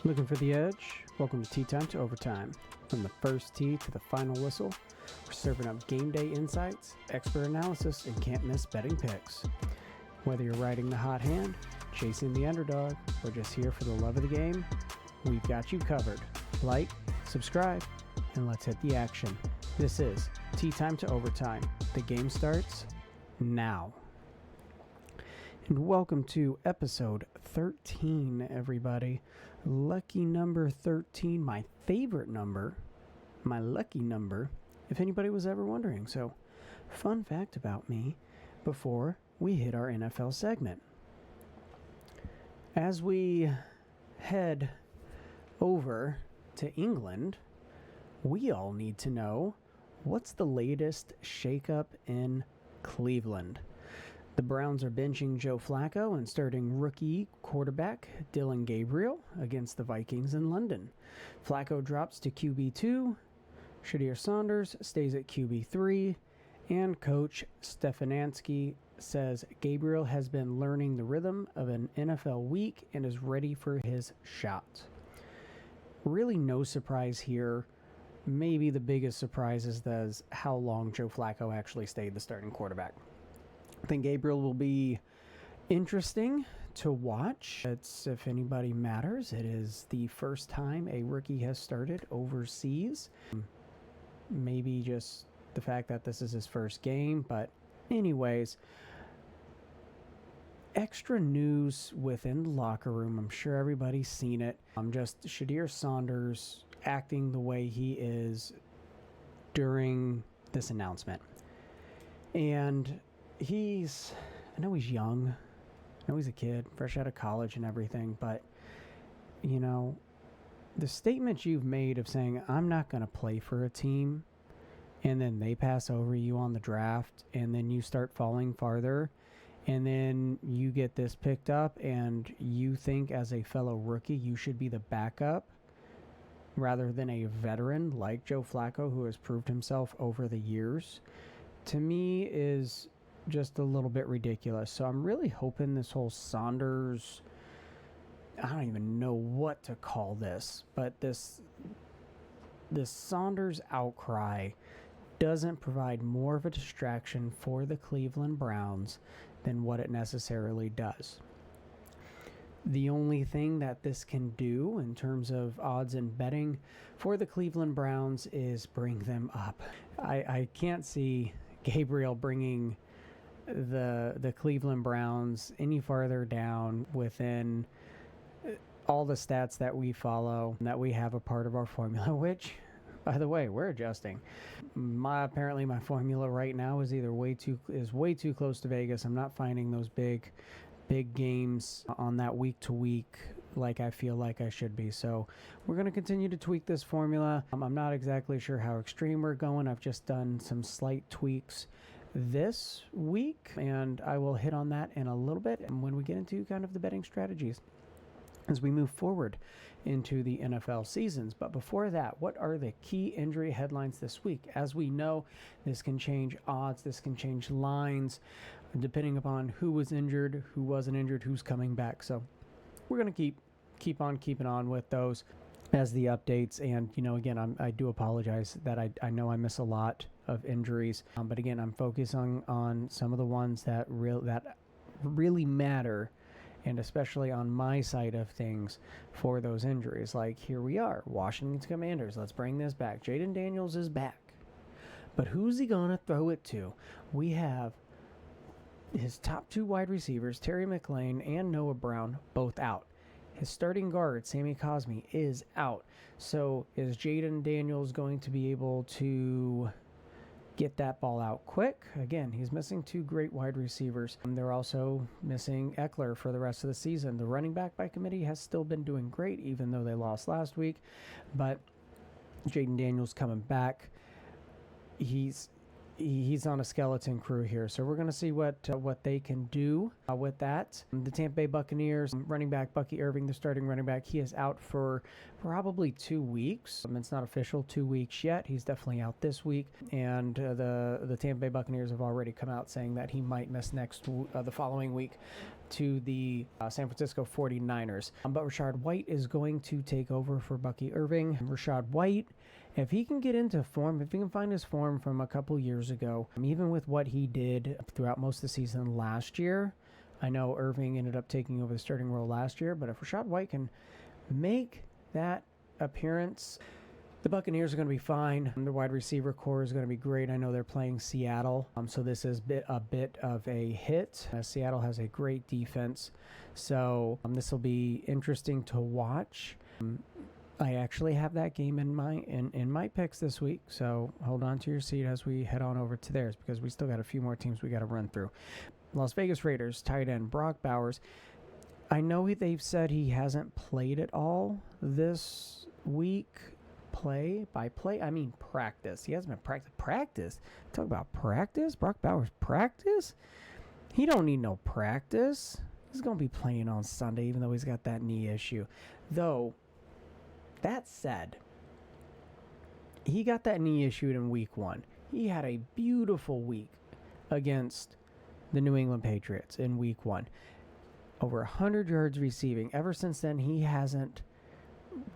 Looking for the edge? Welcome to Tea Time to Overtime. From the first tee to the final whistle, we're serving up game day insights, expert analysis, and can't miss betting picks. Whether you're riding the hot hand, chasing the underdog, or just here for the love of the game, we've got you covered. Like, subscribe, and let's hit the action. This is Tea Time to Overtime. The game starts now. And welcome to episode 13, everybody. Lucky number 13, my favorite number, my lucky number, if anybody was ever wondering. So, fun fact about me before we hit our NFL segment. As we head over to England, we all need to know what's the latest shakeup in Cleveland. The Browns are benching Joe Flacco and starting rookie quarterback Dillon Gabriel against the Vikings in London. Flacco drops to QB2, Shadir Saunders stays at QB3, and coach Stefanski says Gabriel has been learning the rhythm of an NFL week and is ready for his shot. Really no surprise here. Maybe the biggest surprise is how long Joe Flacco actually stayed the starting quarterback. I think Gabriel will be interesting to watch. It's, if anybody matters, it is the first time a rookie has started overseas. Maybe just the fact that this is his first game, but anyways, extra news within the locker room. I'm sure everybody's seen it. Just Shadir Saunders acting the way he is during this announcement. And I know he's young, I know he's a kid, fresh out of college and everything, but, you know, the statement you've made of saying, I'm not going to play for a team, and then they pass over you on the draft, and then you start falling farther, and then you get this picked up, and you think as a fellow rookie you should be the backup rather than a veteran like Joe Flacco, who has proved himself over the years, to me is just a little bit ridiculous. So I'm really hoping this whole Saunders, I don't even know what to call this, but this Saunders outcry doesn't provide more of a distraction for the Cleveland Browns than what it necessarily does. The only thing that this can do in terms of odds and betting for the Cleveland Browns is bring them up. I can't see Gabriel bringing the Cleveland Browns any farther down within all the stats that we follow, that we have a part of our formula, which, by the way, we're adjusting. Apparently my formula right now is either way too close to Vegas. I'm not finding those big games on that week to week like I feel like I should be. So we're going to continue to tweak this formula. I'm not exactly sure how extreme we're going. I've just done some slight tweaks this week, and I will hit on that in a little bit and when we get into kind of the betting strategies as we move forward into the NFL seasons. But before that, what are the key injury headlines this week? As we know, this can change odds, this can change lines, depending upon who was injured, who wasn't injured, who's coming back. So we're going to keep on keeping on with those as the updates. And, you know, again, I do apologize that I know I miss a lot of injuries. But again, I'm focusing on some of the ones that really matter, and especially on my side of things for those injuries. Like, here we are, Washington Commanders. Let's bring this back. Jaden Daniels is back. But who's he going to throw it to? We have his top two wide receivers, Terry McLaurin and Noah Brown, both out. His starting guard, Sammy Cosmi, is out. So is Jaden Daniels going to be able to get that ball out quick? Again, he's missing two great wide receivers. They're also missing Eckler for the rest of the season. The running back by committee has still been doing great, even though they lost last week. But Jaden Daniels coming back. He's he's on a skeleton crew here. So we're going to see what they can do with that. The Tampa Bay Buccaneers running back Bucky Irving, the starting running back, he is out for probably 2 weeks. It's not official 2 weeks yet. He's definitely out this week. And the Tampa Bay Buccaneers have already come out saying that he might miss the following week to the San Francisco 49ers. But Rachaad White is going to take over for Bucky Irving. Rachaad White, if he can get into form, if he can find his form from a couple years ago, even with what he did throughout most of the season last year, I know Irving ended up taking over the starting role last year, but if Rachaad White can make that appearance, the Buccaneers are going to be fine. The wide receiver core is going to be great. I know they're playing Seattle, so this is a bit of a hit. Seattle has a great defense, so this will be interesting to watch. I actually have that game in my picks this week, so hold on to your seat as we head on over to theirs, because we still got a few more teams we got to run through. Las Vegas Raiders tight end Brock Bowers. I know they've said he hasn't played at all this week. Play, I mean practice. He hasn't been practice. Talk about practice? Brock Bowers practice? He don't need no practice. He's going to be playing on Sunday, even though he's got that knee issue. Though, that said, he got that knee issued in week 1. He had a beautiful week against the New England Patriots in week 1. Over 100 yards receiving. Ever since then, he hasn't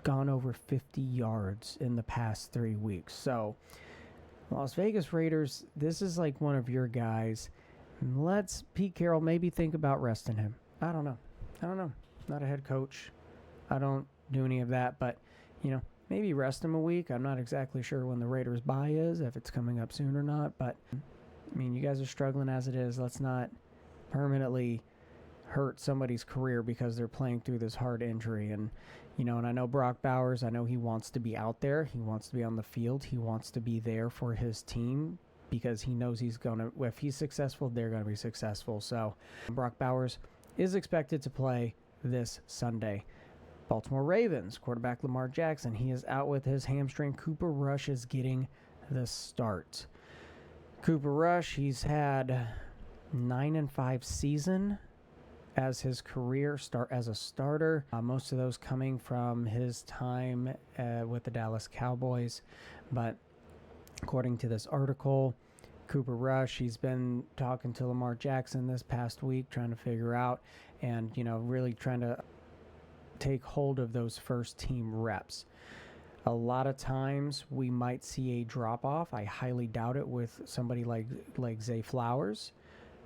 gone over 50 yards in the past 3 weeks. So, Las Vegas Raiders, this is like one of your guys. Let's, Pete Carroll, maybe think about resting him. I don't know. Not a head coach. I don't do any of that, but, maybe rest him a week. I'm not exactly sure when the Raiders' bye is, if it's coming up soon or not, but, you guys are struggling as it is. Let's not permanently hurt somebody's career because they're playing through this hard injury. And I know Brock Bowers, I know he wants to be out there. He wants to be on the field. He wants to be there for his team because he knows if he's successful, they're going to be successful. So Brock Bowers is expected to play this Sunday. Baltimore Ravens quarterback Lamar Jackson, he is out with his hamstring. Cooper Rush is getting the start. Cooper Rush, he's had 9-5 season as his career start as a starter. Most of those coming from his time with the Dallas Cowboys. But according to this article, Cooper Rush, he's been talking to Lamar Jackson this past week, trying to figure out and, really trying to take hold of those first team reps. A lot of times we might see a drop off. I highly doubt it with somebody like Zay Flowers,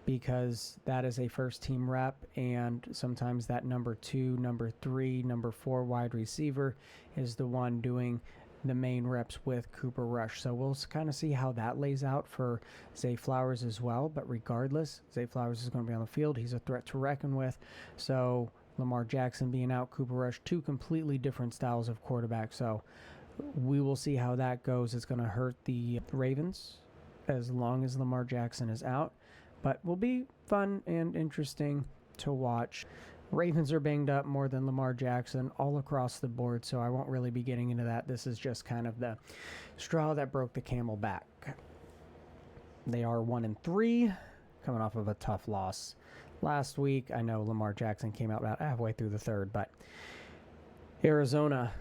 because that is a first team rep, and sometimes that number 2, number 3, number 4 wide receiver is the one doing the main reps with Cooper Rush. So we'll kind of see how that lays out for Zay Flowers as well. But regardless, Zay Flowers is going to be on the field. He's a threat to reckon with. So Lamar Jackson being out, Cooper Rush, 2 completely different styles of quarterback. So we will see how that goes. It's going to hurt the Ravens as long as Lamar Jackson is out, but will be fun and interesting to watch. Ravens are banged up more than Lamar Jackson all across the board, so I won't really be getting into that. This is just kind of the straw that broke the camel back. They are 1-3, coming off of a tough loss last week. I know Lamar Jackson came out about halfway through the third, but Arizona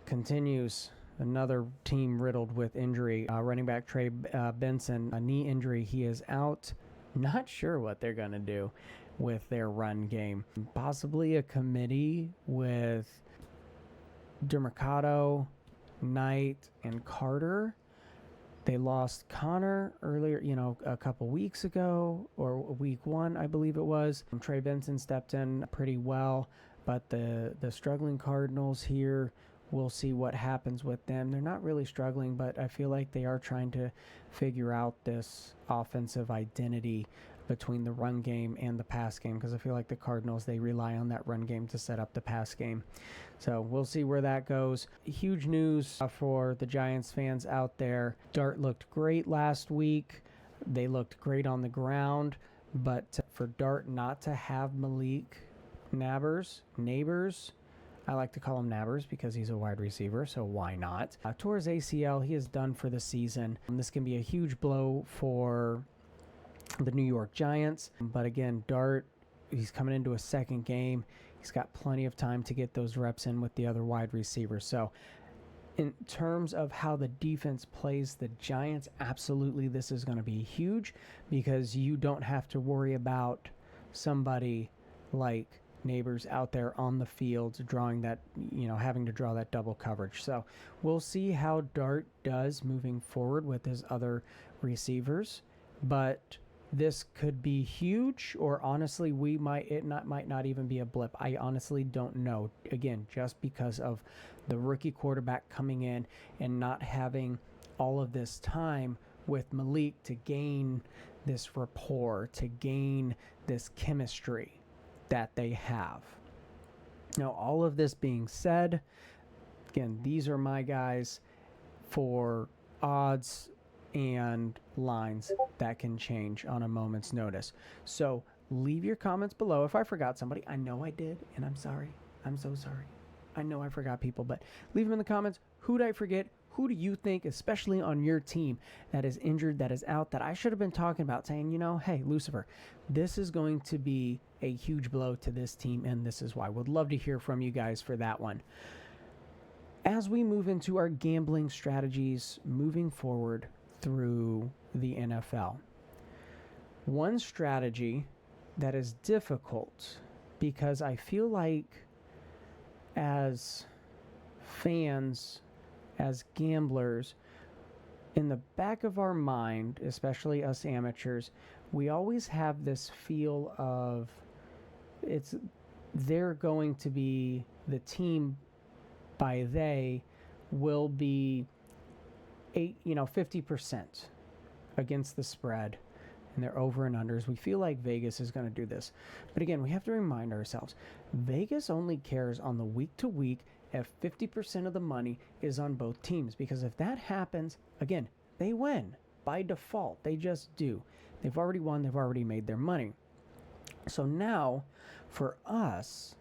continues. Another team riddled with injury. Running back Trey Benson, a knee injury. He is out. Not sure what they're going to do with their run game. Possibly a committee with DeMercado, Knight, and Carter. They lost Connor earlier, a couple weeks ago, or week 1, I believe it was. Trey Benson stepped in pretty well, but the struggling Cardinals here, we'll see what happens with them. They're not really struggling, but I feel like they are trying to figure out this offensive identity between the run game and the pass game, because I feel like the Cardinals, they rely on that run game to set up the pass game. So we'll see where that goes. Huge news for the Giants fans out there. Dart looked great last week. They looked great on the ground, but for Dart not to have Malik Nabers, I like to call him Nabers because he's a wide receiver, so why not? Tore his ACL. He is done for the season. This can be a huge blow for the New York Giants. But again, Dart, he's coming into a second game. He's got plenty of time to get those reps in with the other wide receivers. So in terms of how the defense plays the Giants, absolutely this is going to be huge because you don't have to worry about somebody like Nabers out there on the field drawing that, having to draw that double coverage. So we'll see how Dart does moving forward with his other receivers, but this could be huge, or honestly, it might not even be a blip. I honestly don't know. Again, just because of the rookie quarterback coming in and not having all of this time with Malik to gain this rapport, to gain this chemistry that they have. Now, all of this being said, again, these are my guys for odds and lines that can change on a moment's notice. So leave your comments below. If I forgot somebody, I know I did, and I'm sorry. I'm so sorry. I know I forgot people, but leave them in the comments. Who did I forget? Who do you think, especially on your team, that is injured, that is out, that I should have been talking about, saying, hey, Lucifer, this is going to be a huge blow to this team, and this is why. Would love to hear from you guys for that one. As we move into our gambling strategies moving forward through the NFL, one strategy that is difficult because I feel like as fans, as gamblers, in the back of our mind, especially us amateurs, we always have this feel of they're going to be the team. By they will be 50% against the spread, and they're over and unders. We feel like Vegas is going to do this, but again, we have to remind ourselves, Vegas only cares on the week to week if 50% of the money is on both teams, because if that happens, again, they win by default. They just do. They've already won. They've already made their money. So now for us,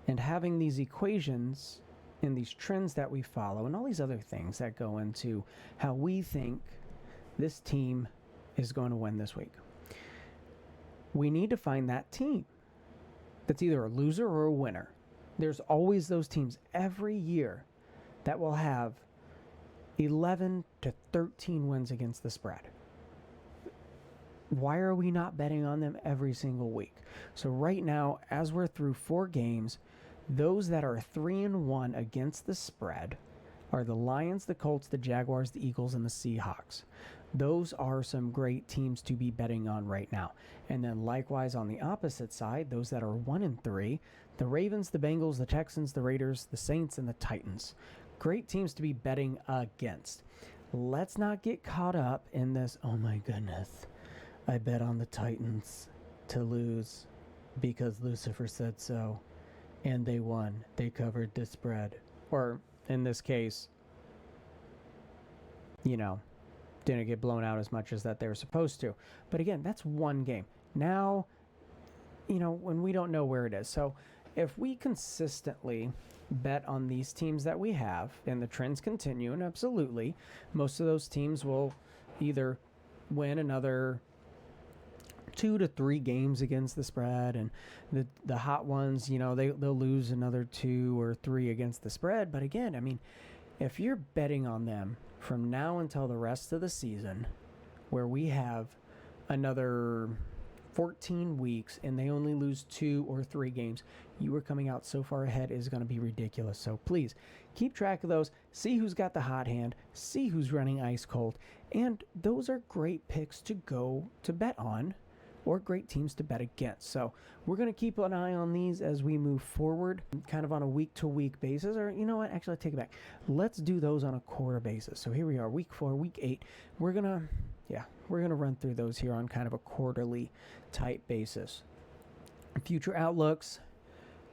and having these equations and these trends that we follow and all these other things that go into how we think this team is going to win this week, we need to find that team that's either a loser or a winner. There's always those teams every year that will have 11 to 13 wins against the spread. Why are we not betting on them every single week? So right now, as we're through 4 games, those that are 3-1 against the spread are the Lions, the Colts, the Jaguars, the Eagles, and the Seahawks. Those are some great teams to be betting on right now. And then likewise on the opposite side, those that are 1-3, the Ravens, the Bengals, the Texans, the Raiders, the Saints, and the Titans. Great teams to be betting against. Let's not get caught up in this, oh my goodness, I bet on the Titans to lose because Lucifer said so. And they won. They covered the spread. Or, in this case, didn't get blown out as much as that they were supposed to. But again, that's one game. Now, when we don't know where it is. So, if we consistently bet on these teams that we have, and the trends continue, and absolutely, most of those teams will either win another 2 to 3 games against the spread, and the hot ones, they'll lose another 2 or 3 against the spread. But again, if you're betting on them from now until the rest of the season, where we have another 14 weeks and they only lose 2 or 3 games, you are coming out so far ahead is going to be ridiculous. So please keep track of those, see who's got the hot hand, see who's running ice cold, and those are great picks to go to bet on, or great teams to bet against. So we're going to keep an eye on these as we move forward, kind of on a week-to-week basis. Or, actually, I take it back. Let's do those on a quarter basis. So here we are, week 4, week 8. We're going to run through those here on kind of a quarterly type basis. Future outlooks,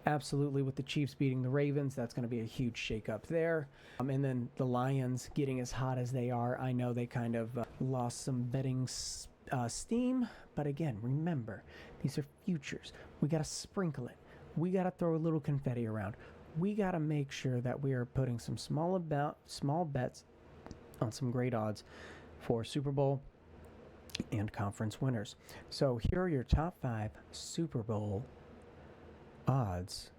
absolutely, with the Chiefs beating the Ravens, that's going to be a huge shakeup there. And then the Lions getting as hot as they are. I know they kind of lost some betting steam, but again, remember, these are futures. We got to sprinkle it. We got to throw a little confetti around. we got to make sure that we are putting some small bets on some great odds for Super Bowl and conference winners. So here are your top 5 Super Bowl odds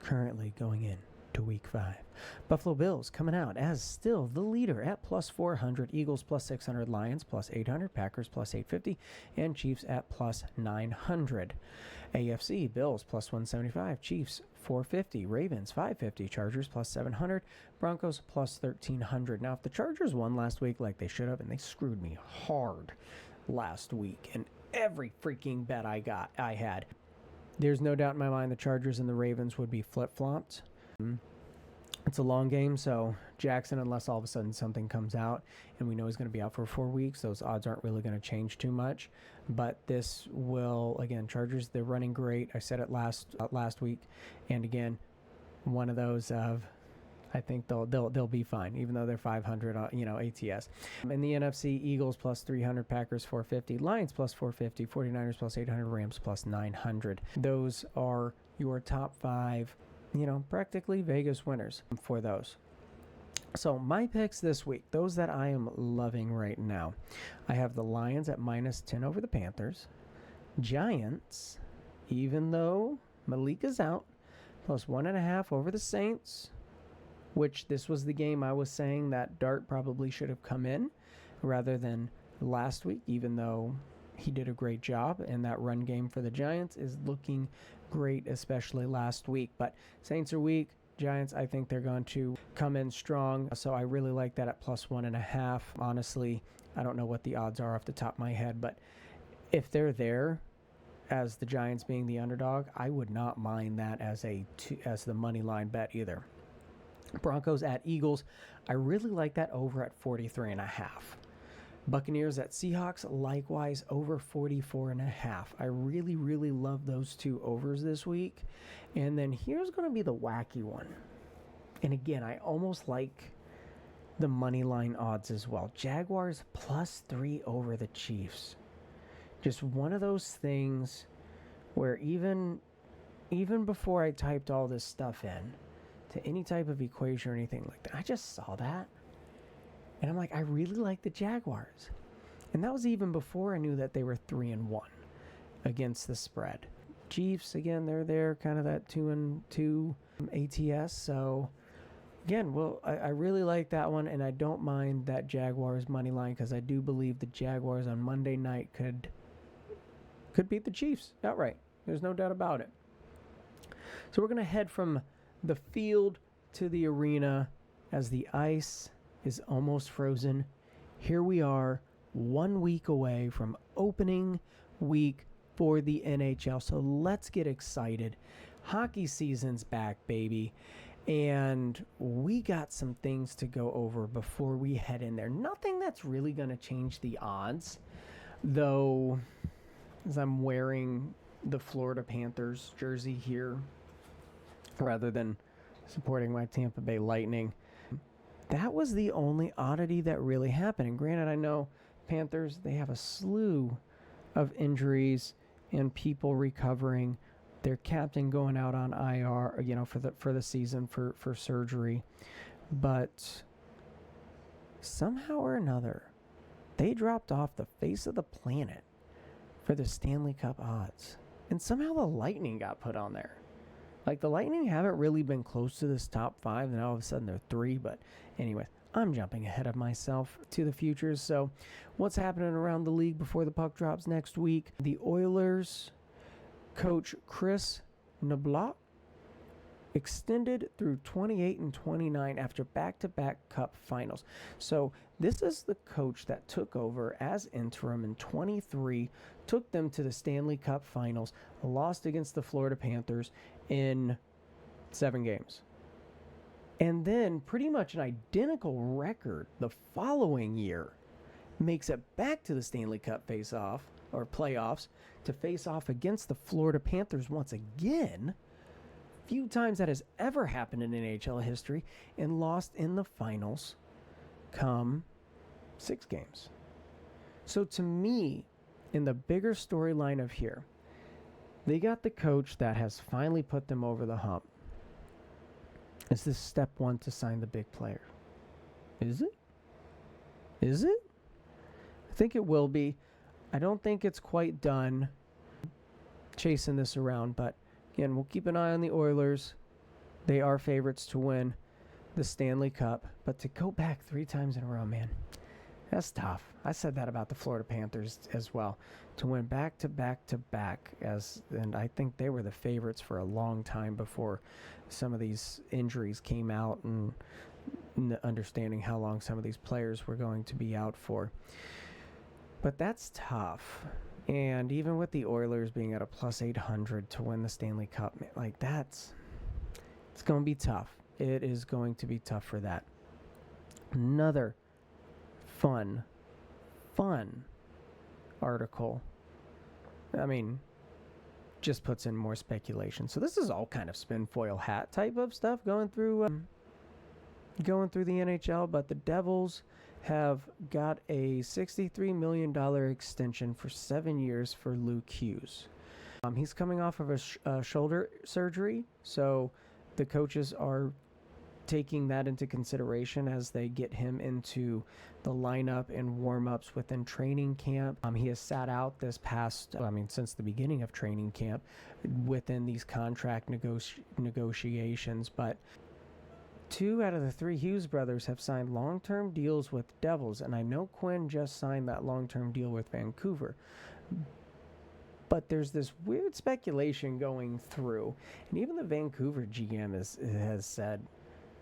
currently going in to week 5. Buffalo Bills coming out as still the leader at plus 400, Eagles plus 600, Lions plus 800, Packers plus 850, and Chiefs at plus 900. AFC, Bills plus 175, Chiefs 450, Ravens 550, Chargers plus 700, Broncos plus 1300. Now, if the Chargers won last week like they should have, and they screwed me hard last week, and every freaking bet I had, there's no doubt in my mind the Chargers and the Ravens would be flip-flopped. It's a long game, so Jackson, unless all of a sudden something comes out and we know he's going to be out for 4 weeks, those odds aren't really going to change too much. But this will, again, Chargers, they're running great. I said it last week, and again, one of those of, I think they'll be fine, even though they're 500, ATS. In the NFC, Eagles plus 300, Packers 450, Lions plus 450, 49ers plus 800, Rams plus 900. Those are your top 5, practically Vegas winners for those. So my picks this week, those that I am loving right now, I have the Lions at minus 10 over the Panthers. Giants, even though Malik is out, plus 1.5 over the Saints, which this was the game I was saying that Dart probably should have come in rather than last week, even though he did a great job, and that run game for the Giants is looking great, especially last week. But Saints are weak. Giants, I think they're going to come in strong, so I really like that at plus 1.5. Honestly, I don't know what the odds are off the top of my head, but if they're there as the Giants being the underdog, I would not mind that as the money line bet either. Broncos at Eagles, I really like that over at 43.5. Buccaneers at Seahawks, likewise over 44.5. I really, really love those two overs this week. And then here's going to be the wacky one. And again, I almost like the money line odds as well. Jaguars plus 3 over the Chiefs. Just one of those things where even before I typed all this stuff in to any type of equation or anything like that, I just saw that. And I'm like, I really like the Jaguars. And that was even before I knew that they were 3-1 against the spread. Chiefs, again, they're there, kind of that 2-2 ATS. So, again, I really like that one, and I don't mind that Jaguars money line because I do believe the Jaguars on Monday night could beat the Chiefs outright. There's no doubt about it. So we're going to head from the field to the arena as the ice is almost frozen. Here we are, 1 week away from opening week for the NHL. So let's get excited. Hockey season's back, baby. And we got some things to go over before we head in there. Nothing that's really going to change the odds, though, as I'm wearing the Florida Panthers jersey here rather than supporting my Tampa Bay Lightning. That was the only oddity that really happened. And granted, I know Panthers, they have a slew of injuries and people recovering. Their captain going out on IR, for the season for surgery. But somehow or another, they dropped off the face of the planet for the Stanley Cup odds. And somehow the Lightning got put on there. Like, the Lightning haven't really been close to this top 5, and all of a sudden they're 3. But anyway, I'm jumping ahead of myself to the futures. So what's happening around the league before the puck drops next week? The Oilers coach Kris Knoblauch extended through 28 and 29 after back-to-back Cup finals. So this is the coach that took over as interim in 23, took them to the Stanley Cup finals, lost against the Florida Panthers in 7 games. And then pretty much an identical record the following year makes it back to the Stanley Cup face-off or playoffs to face off against the Florida Panthers once again. Few times that has ever happened in NHL history, and lost in the finals come 6 games. So to me, in the bigger storyline of here, they got the coach that has finally put them over the hump. Is this step one to sign the big player? Is it? Is it? I think it will be. I don't think it's quite done chasing this around, but again, we'll keep an eye on the Oilers. They are favorites to win the Stanley Cup, but to go back 3 times in a row, man, that's tough. I said that about the Florida Panthers as well. To win back to back to back, and I think they were the favorites for a long time before some of these injuries came out and understanding how long some of these players were going to be out for. But that's tough. And even with the Oilers being at a plus 800 to win the Stanley Cup, like it's going to be tough. It is going to be tough for that. Another fun article. I mean, just puts in more speculation. So this is all kind of spin foil hat type of stuff going through the NHL, but the Devils have got a $63 million extension for 7 years for Luke Hughes. He's coming off of a shoulder surgery, so the coaches are taking that into consideration as they get him into the lineup and warm-ups within training camp. He has sat out since the beginning of training camp within these contract negotiations, but 2 out of the 3 Hughes brothers have signed long-term deals with Devils, and I know Quinn just signed that long-term deal with Vancouver. But there's this weird speculation going through, and even the Vancouver GM has said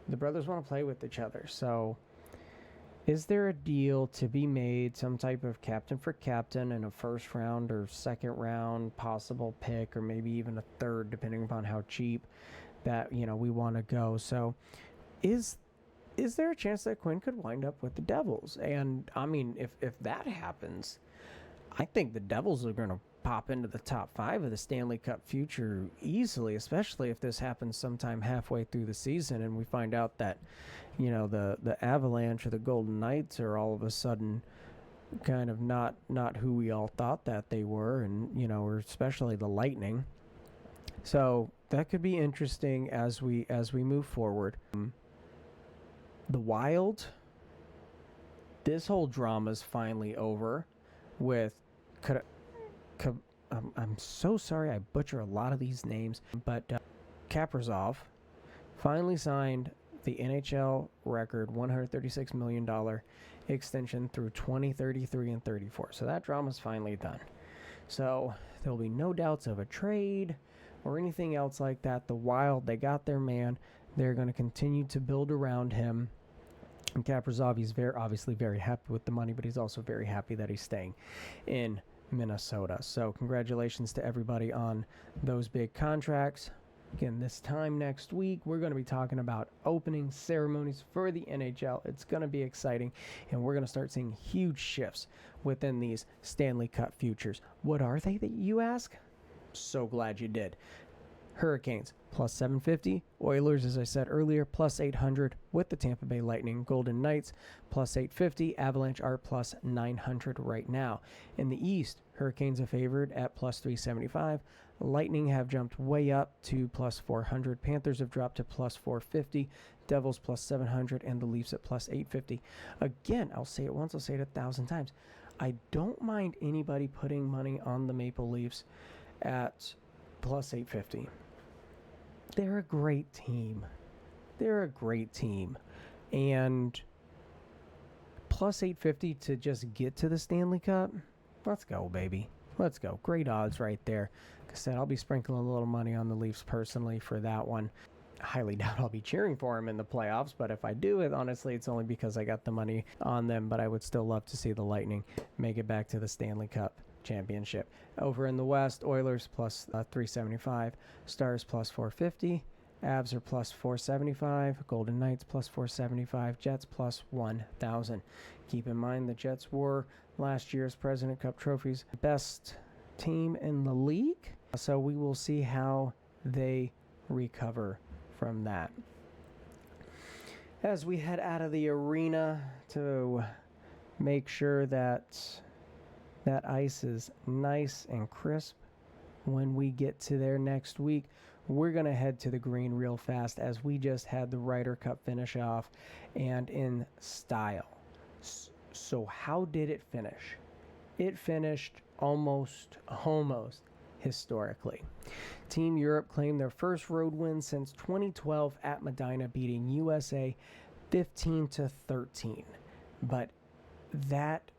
the brothers want to play with each other. So is there a deal to be made, some type of captain for captain and a first round or second round possible pick, or maybe even a third, depending upon how cheap that we want to go? So is there a chance that Quinn could wind up with the Devils? And I mean, if that happens, I think the Devils are going to pop into the top 5 of the Stanley Cup future easily, especially if this happens sometime halfway through the season and we find out that the Avalanche or the Golden Knights are all of a sudden kind of not who we all thought that they were, and or especially the Lightning. So that could be interesting as we move forward. The Wild, this whole drama is finally over with I'm so sorry I butcher a lot of these names, but Kaprizov finally signed the NHL record $136 million extension through 2033 and 34. So that drama's finally done. So there'll be no doubts of a trade or anything else like that. The Wild, they got their man. They're going to continue to build around him. And Kaprizov, he's obviously very happy with the money, but he's also very happy that he's staying in Minnesota. So congratulations to everybody on those big contracts. Again, this time next week, we're going to be talking about opening ceremonies for the NHL. It's going to be exciting, and we're going to start seeing huge shifts within these Stanley Cup futures. What are they, that you ask? So glad you did. Hurricanes, plus 750. Oilers, as I said earlier, plus 800 with the Tampa Bay Lightning. Golden Knights, plus 850. Avalanche are plus 900 right now. In the East, Hurricanes are favored at plus 375. Lightning have jumped way up to plus 400. Panthers have dropped to plus 450. Devils plus 700. And the Leafs at plus 850. Again, I'll say it once, I'll say it 1,000 times. I don't mind anybody putting money on the Maple Leafs at plus 850. They're a great team. And plus 850 to just get to the Stanley Cup, let's go, baby. Let's go. Great odds right there. Like I said, I'll be sprinkling a little money on the Leafs personally for that one. I highly doubt I'll be cheering for them in the playoffs, but if I do it, honestly, it's only because I got the money on them. But I would still love to see the Lightning make it back to the Stanley Cup championship. Over in the West, Oilers plus 375, Stars plus 450, Avs are plus 475, Golden Knights plus 475, Jets plus 1,000. Keep in mind the Jets were last year's President Cup trophies best team in the league, so we will see how they recover from that. As we head out of the arena to make sure that ice is nice and crisp when we get to there next week, we're going to head to the green real fast as we just had the Ryder Cup finish off and in style. So how did it finish? It finished almost historically. Team Europe claimed their first road win since 2012 at Medina, beating USA 15-13. But that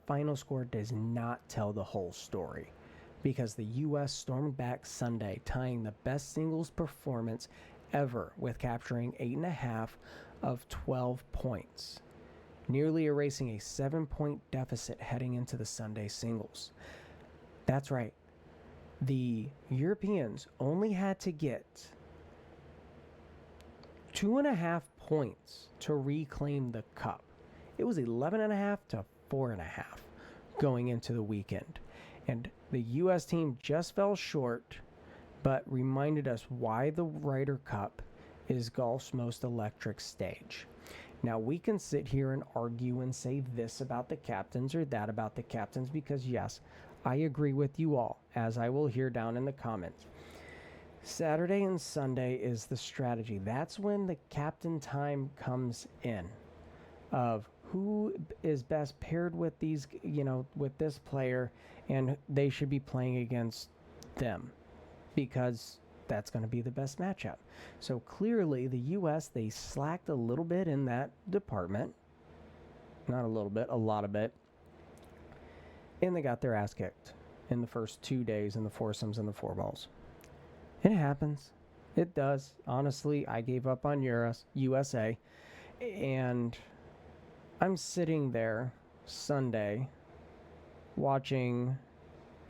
final score does not tell the whole story, because the U.S. stormed back Sunday, tying the best singles performance ever with capturing 8.5 of 12 points, nearly erasing a 7-point deficit heading into the Sunday singles. That's right. The Europeans only had to get 2.5 points to reclaim the cup. It was 11.5 to 4.5 going into the weekend. And the U.S. team just fell short, but reminded us why the Ryder Cup is golf's most electric stage. Now, we can sit here and argue and say this about the captains or that about the captains, because yes, I agree with you all, as I will hear down in the comments. Saturday and Sunday is the strategy. That's when the captain time comes in, of who is best paired with these, with this player, and they should be playing against them, because that's going to be the best matchup. So clearly the U.S., they slacked a little bit in that department. Not a little bit, a lot of it. And they got their ass kicked in the first 2 days in the foursomes and the four balls. It happens. It does. Honestly, I gave up on USA. And I'm sitting there Sunday watching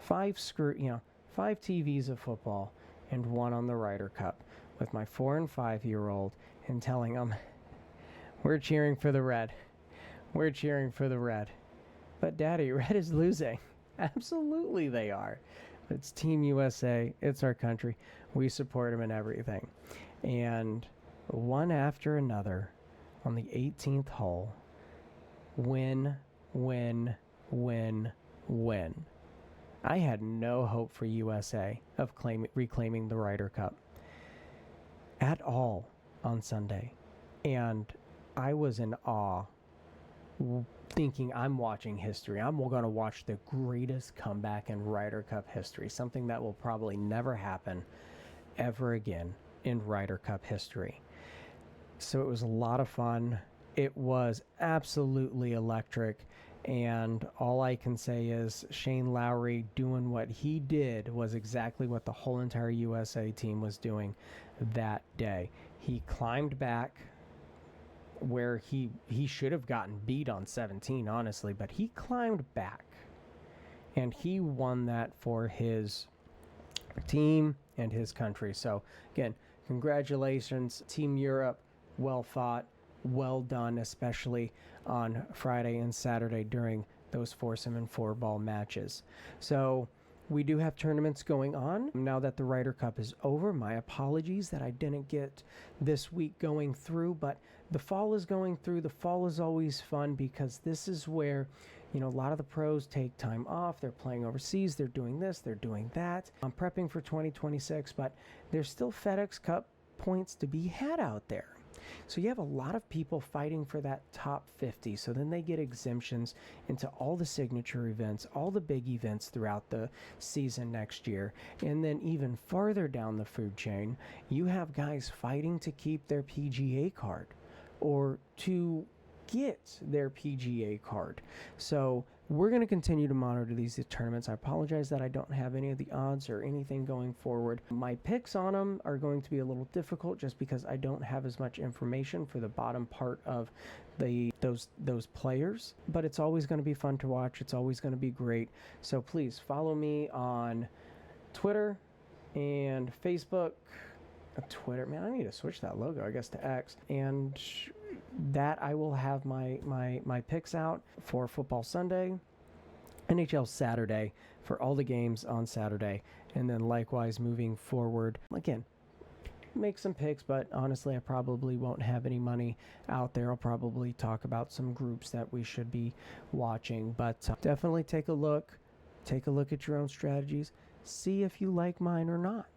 5 TVs of football and one on the Ryder Cup with my 4 and 5-year-old, and telling them, we're cheering for the red. We're cheering for the red. But Daddy, red is losing. Absolutely they are. It's Team USA. It's our country. We support them in everything. And one after another on the 18th hole, win. I had no hope for USA of reclaiming the Ryder Cup at all on Sunday. And I was in awe, thinking I'm watching history. I'm going to watch the greatest comeback in Ryder Cup history, something that will probably never happen ever again in Ryder Cup history. So it was a lot of fun. It was absolutely electric. And all I can say is Shane Lowry doing what he did was exactly what the whole entire USA team was doing that day. He climbed back where he should have gotten beat on 17, honestly, but he climbed back. And he won that for his team and his country. So, again, congratulations, Team Europe. Well fought. Well done, especially on Friday and Saturday during those foursome and four ball matches. So we do have tournaments going on now that the Ryder Cup is over. My apologies that I didn't get this week going through, but the fall is going through. The fall is always fun because this is where, a lot of the pros take time off. They're playing overseas. They're doing this. They're doing that. I'm prepping for 2026, but there's still FedEx Cup points to be had out there. So you have a lot of people fighting for that top 50. So then they get exemptions into all the signature events, all the big events throughout the season next year. And then even farther down the food chain, you have guys fighting to keep their PGA card or to get their PGA card. So we're going to continue to monitor these tournaments. I apologize that I don't have any of the odds or anything going forward. My picks on them are going to be a little difficult just because I don't have as much information for the bottom part of those players, but it's always going to be fun to watch. It's always going to be great. So please follow me on Twitter and Facebook. Twitter, man, I need to switch that logo, I guess, to X. And that I will have my picks out for Football Sunday, NHL Saturday, for all the games on Saturday, and then likewise moving forward. Again, make some picks, but honestly, I probably won't have any money out there. I'll probably talk about some groups that we should be watching, but definitely take a look at your own strategies. see if you like mine or not.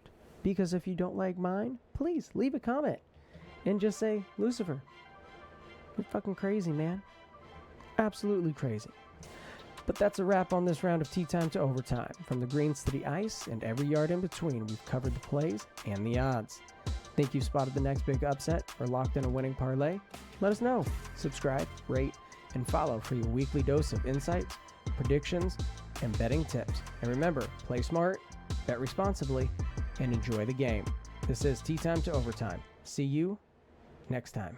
Because if you don't like mine, please leave a comment and just say, Lucifer, you're fucking crazy, man. Absolutely crazy. But that's a wrap on this round of Tea Time to Overtime. From the greens to the ice and every yard in between, we've covered the plays and the odds. Think you spotted the next big upset or locked in a winning parlay? Let us know. Subscribe, rate, and follow for your weekly dose of insights, predictions, and betting tips. And remember, play smart, bet responsibly, and enjoy the game. This is Tea Time to Overtime. See you next time.